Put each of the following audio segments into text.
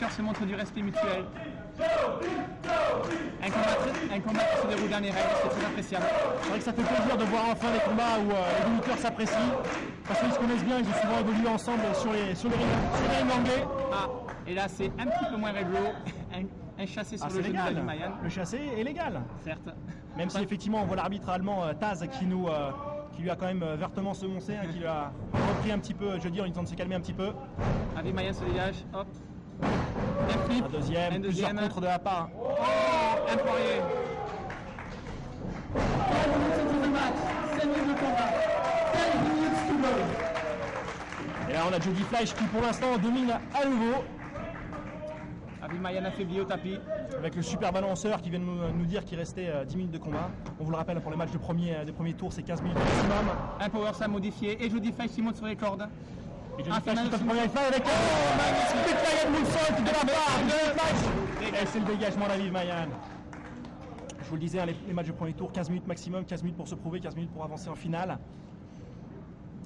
catcheurs se montrent du respect mutuel. Un combat qui se déroule dans les règles, c'est très appréciable. C'est vrai que ça fait plaisir de voir enfin des combats où les deux lutteurs s'apprécient. Parce qu'ils se connaissent bien, ils ont souvent évolué ensemble sur les rings anglais. Ah, et là c'est un petit peu moins réglo. Un chassé sur le genou d'Aviv Mayan. Le chassé est légal. Certes. Même si effectivement on voit l'arbitre allemand Taz qui lui a quand même vertement semoncé, qui lui a repris un petit peu, je veux dire, en disant de se calmer un petit peu. Aviv Mayan se dégage, hop. Un flip. Un deuxième. Plusieurs contre de la part. Oh, un poirier. 15 minutes de match, 5 minutes de combat. 5 minutes to go. Et là on a Jody Fleisch qui pour l'instant domine à nouveau. Aviv Mayan affaibli au tapis. Avec le super balanceur qui vient de nous dire qu'il restait 10 minutes de combat. On vous le rappelle, pour les matchs de premier tour, c'est 15 minutes maximum. Un power slam modifié et Jody Fleisch qui monte sur les cordes. Et Jody Fleisch qui passe première fight avec magnifique Mayan moonsault de la part de Fleisch. Et c'est le dégagement d'Aviv Mayan. Je vous le disais, les matchs de premier tour, 15 minutes maximum, 15 minutes pour se prouver, 15 minutes pour avancer en finale.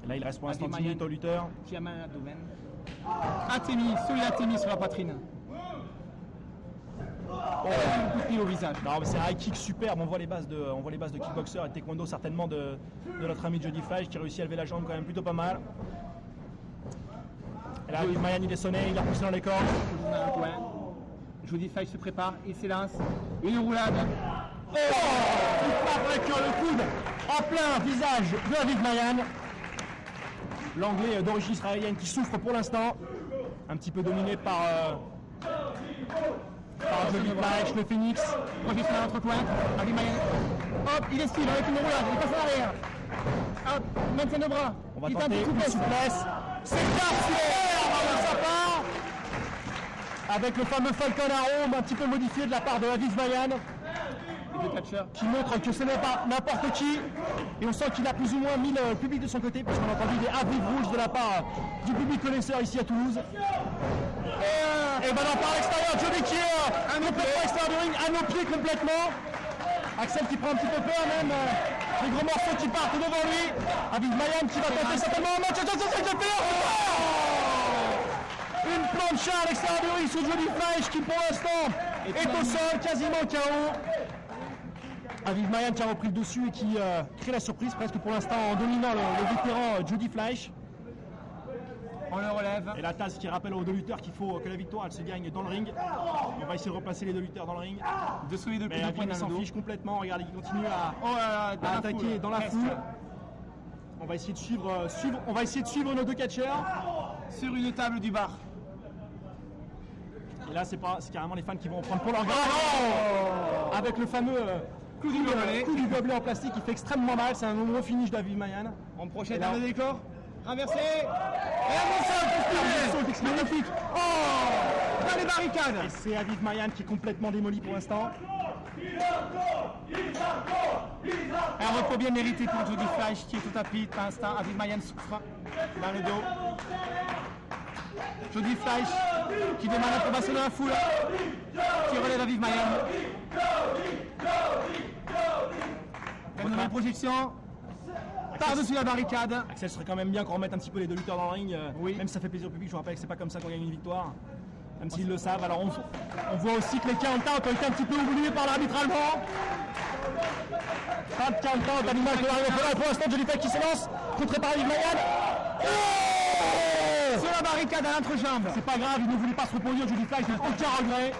Et là, il reste pour l'instant 10 minutes au lutteur. Qui a mal à l'abdomen. Solide Atemi sur la poitrine. Oh, un coup de pied au visage. Non, mais c'est un high kick superbe. On voit les bases de kickboxer et de taekwondo certainement de notre ami Jody Fleisch qui réussit à lever la jambe quand même plutôt pas mal. Et là, Mayan il est sonné, il a poussé dans les cordes. Jody Fleisch se prépare, il s'élance. Une roulade. Oh, il frappe avec le coude en plein visage de Aviv Mayan. L'anglais d'origine israélienne qui souffre pour l'instant. Un petit peu dominé par Jody Fleisch, le Phoenix. Projection à l'entrecoin. Aviv Mayan. Hop, il esquive avec une roulade, il passe en arrière. Hop, maintient le bras. On va tenter une souplesse. C'est superbe de sa part. Avec le fameux Falcon Arrow, un petit peu modifié de la part de Aviv Mayan. Qui montre que ce n'est pas n'importe qui. Et on sent qu'il a plus ou moins mis le public de son côté, puisqu'on a entendu des avis rouges de la part du public connaisseur ici à Toulouse. Et maintenant par l'extérieur, Jody qui est complètement extérieur du ring, à nos pieds complètement. Axel qui prend un petit peu peur même. Les gros morceaux qui partent devant lui. Aviv Mayan qui va tenter certainement un match. Une plancha à l'extérieur du ring sur Jody Fleisch qui pour l'instant est au sol, quasiment KO. Aviv Mayan qui a repris le dessus et qui crée la surprise presque pour l'instant en dominant le vétéran Jody Fleisch. On le relève. Et la tasse qui rappelle aux deux lutteurs qu'il faut que la victoire elle se gagne dans le ring. On va essayer de replacer les deux lutteurs dans le ring. Dessous les deux coups de poing dans le dos. Il s'en fiche complètement. Regardez, il continue à attaquer dans la foule. On va essayer de suivre nos deux catcheurs sur une table du bar. Et là, c'est carrément les fans qui vont prendre pour leur grade. Avec le fameux coup du gobelet en plastique qui fait extrêmement mal. C'est un nouveau finish d'Aviv Mayan. On projette dans le décor. Renversé. Et un moonsault magnifique. Oh, dans les barricades. Et c'est Aviv Mayan qui est complètement démoli pour l'instant. Un repos bien mérité pour Jody Fleisch qui est au tapis pour l'instant. Aviv Mayan souffre dans le dos. Jody Fleisch qui demande l'approbation de la foule, qui relève Aviv Mayan. Une nouvelle projection par-dessus la barricade. Axel, serait quand même bien qu'on remette un petit peu les deux lutteurs dans le ring. Oui. Même si ça fait plaisir au public, je vous rappelle que c'est pas comme ça qu'on gagne une victoire. Même s'ils le savent. Alors on voit aussi que les count-out ont été un petit peu oubliés par l'arbitre allemand. Pas de count-out à l'image de l'arrière. Pour l'instant, Jody Fleisch qui s'élance, contré par Aviv Mayan. Sur la barricade à l'entrejambe. C'est pas grave, il ne voulait pas se reproduire, Jody Fleisch n'a aucun regret.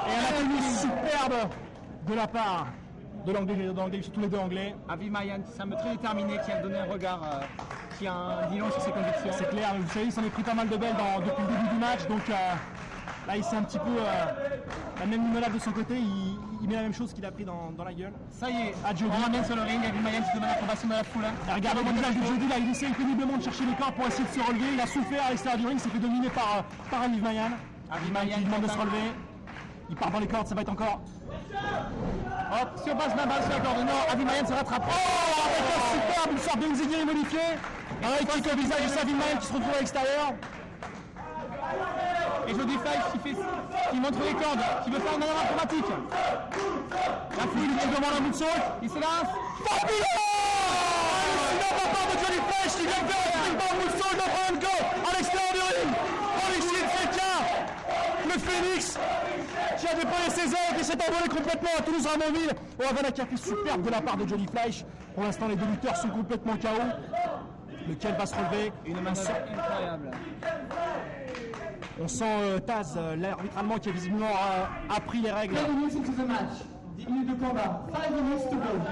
Et un atelier superbe de la part de l'anglais, surtout les deux anglais. Aviv Mayan qui semble très déterminé, qui a donné un regard qui a un dit long sur ses convictions. C'est clair, vous savez, il s'en est pris pas mal de belles depuis le début du match, donc là il s'est un petit peu la même limonade de son côté, il met la même chose qu'il a pris dans la gueule. Ça y est, on ramène sur le ring, Aviv Mayan qui demande l'approbation de la foule. Regardez le visage de Jody, là il essaie péniblement de chercher les corps pour essayer de se relever, il a souffert à l'extérieur du ring, s'est fait dominer par Aviv Mayan. Aviv Mayan qui demande de se relever, il part dans les cordes, ça va être encore... Hop, si on passe la balle sur la corde nord, Aviv Mayan se rattrape. Oh, avec un superbe, une sorte de Nzigiri modifié. Un kick au visage de Aviv Mayan qui se retrouve à l'extérieur. Et Jody Fleisch qui montre les cordes, qui veut faire une manière acrobatique. La foule qui demande un moonsault, il s'élance. Fabuleux! Hallucinant de la part de Jody Fleisch qui vient de faire un moonsault de Franco à l'extérieur du ring. Holy shit, c'est le Phoenix qui a déployé ses ailes, qui s'est envolé complètement à Toulouse-Ramonville. Havana qui a fait superbe de la part de Johnny Fleisch. Pour l'instant, les deux lutteurs sont complètement KO. Lequel va se relever? Une manœuvre incroyable. On sent Taz, l'arbitre allemand, qui a visiblement appris les règles. 10 minutes into the match. 10 minutes de combat. 5 minutes to go.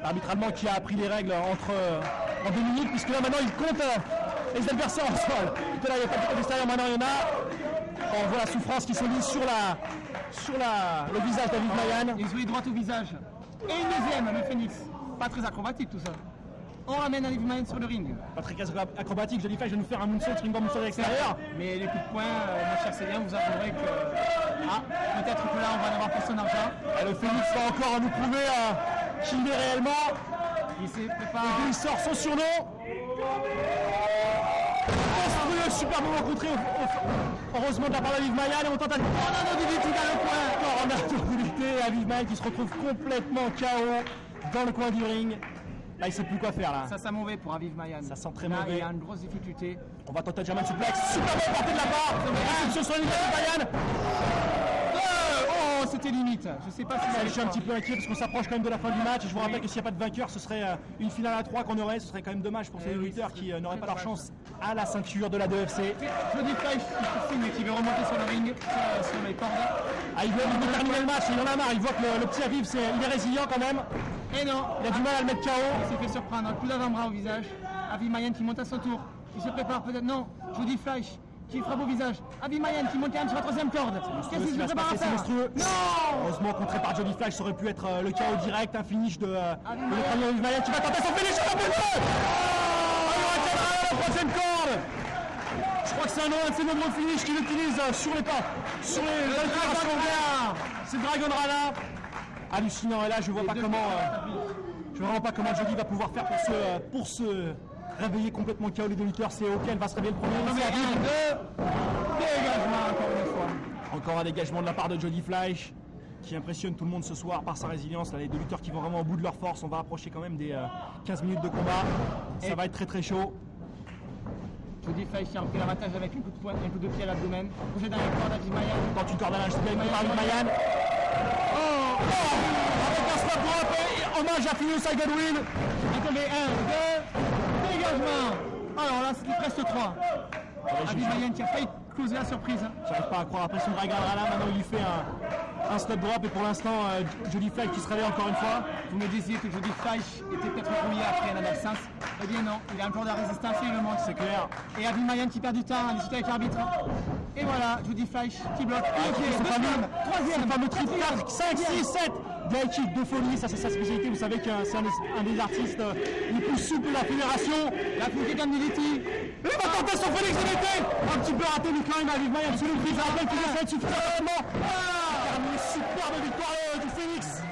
L'arbitre allemand qui a appris les règles en 2 minutes, puisque là maintenant il compte les adversaires en sol. Tout là il n'y a pas de côté extérieur, maintenant il y en a. On voit la souffrance qui s'est mise sur le visage d'Aviv Mayan. Il jouait droit au visage. Et une deuxième, le Phoenix. Pas très acrobatique tout ça. On ramène Aviv Mayan sur le ring. Pas très acrobatique, Johnny Fleisch va nous faire un moonsault, springboard moonsault à l'extérieur. Mais les coups de poing, mon cher Célien, vous avouerez que peut-être que là on va en avoir pour son argent. Et le Phoenix va encore nous prouver qu'il l'est réellement. Il s'est préparé. Et il sort son surnom. Monstrueux, super moment contré, heureusement de la part d'Aviv Mayan. Et on tente à Tornado DDT dans le coin. Tornado DDT, Aviv Mayan qui se retrouve complètement KO dans le coin du ring. Là, il sait plus quoi faire là. Ça sent mauvais pour Aviv Mayan. Ça sent très là, mauvais. Il y a une grosse difficulté. On va tenter German suplex. Super bon porté de la part. Réception sur l'unité de Mayan. Oh, c'était limite. Je sais pas si Je suis un petit peu inquiet parce qu'on s'approche quand même de la fin du match. Et je vous rappelle que s'il n'y a pas de vainqueur, ce serait une finale à 3 qu'on aurait. Ce serait quand même dommage pour ces oui, lutteurs qui n'auraient pas leur dommage. chance à la ceinture de la 2FC. Johnny Fleisch qui signe qui veut remonter sur le ring, sur les cordes. Ah, il veut terminer le match, il en a marre. Il voit que le petit Aviv, il est résilient quand même. Et non, Il a du mal à le mettre KO. il s'est fait surprendre. Un coup d'avant-bras au visage. Aviv Mayan qui monte à son tour. Il se prépare peut-être. Non, Johnny Fleisch qui frappe au visage. Aviv Mayan qui monte quand même sur la troisième corde. Qu'est-ce qu'il se prépare à C'est faire? monstrueux. Non. Heureusement, contré par Johnny Fleisch, ça aurait pu être le KO direct, un finish de notre ami Aviv Mayan qui va tenter son finish à la boule. La troisième corde. Je crois que c'est un de ses nombreux finishes qu'il utilise sur les pas, sur les inspirations. C'est Dragon Rana. Hallucinant. Et là, je vois pas comment. Je vois vraiment pas comment Johnny va pouvoir faire pour se réveiller complètement KO les deux lutteurs. C'est auquel va se réveiller le premier. Non, mais C'est Aviv. dégagement encore une fois. Encore un dégagement de la part de Johnny Fleisch qui impressionne tout le monde ce soir par sa résilience. Là, les deux lutteurs qui vont vraiment au bout de leur force. On va approcher quand même des 15 minutes de combat. Ça va être très très chaud. Johnny Fleisch qui a repris l'avantage avec un coup de poing, un coup de pied à l'abdomen. Projet dans les cordes d'Aviv Mayan. Quand une corde à l'âge par Aviv Mayan. Avec un snap drop et hommage à Phineas Godwin. Attendez, 1, 2, dégagement. Alors là, c'était presque 3. Aviv Mayan qui a failli causer la surprise. J'arrive pas à croire. Après son Dragon Rana, maintenant il lui fait un stop drop. Et pour l'instant, Johnny Fleisch qui se réveille encore une fois. Vous me disiez que Johnny Fleisch était peut-être rouillé après un absence. Eh bien non, il a encore de la résistance et il le montre. C'est clair. Et Aviv Mayan qui perd du temps à discuter avec l'arbitre. Et voilà, Johnny Fleisch qui bloque. Ok, Troisième, fameux triple 4, 5, 6, 7. Day kick de folie, ça c'est sa spécialité. Vous savez que c'est un des artistes les plus souples de la fédération. La fouille comme DDT. Il va tenter son Félix DDT. Un petit peu raté, mais quand même Aviv Mayan sous le prix. Je rappelle qu'il essaie de souffler vraiment. Terminé superbe victoire du Phoenix.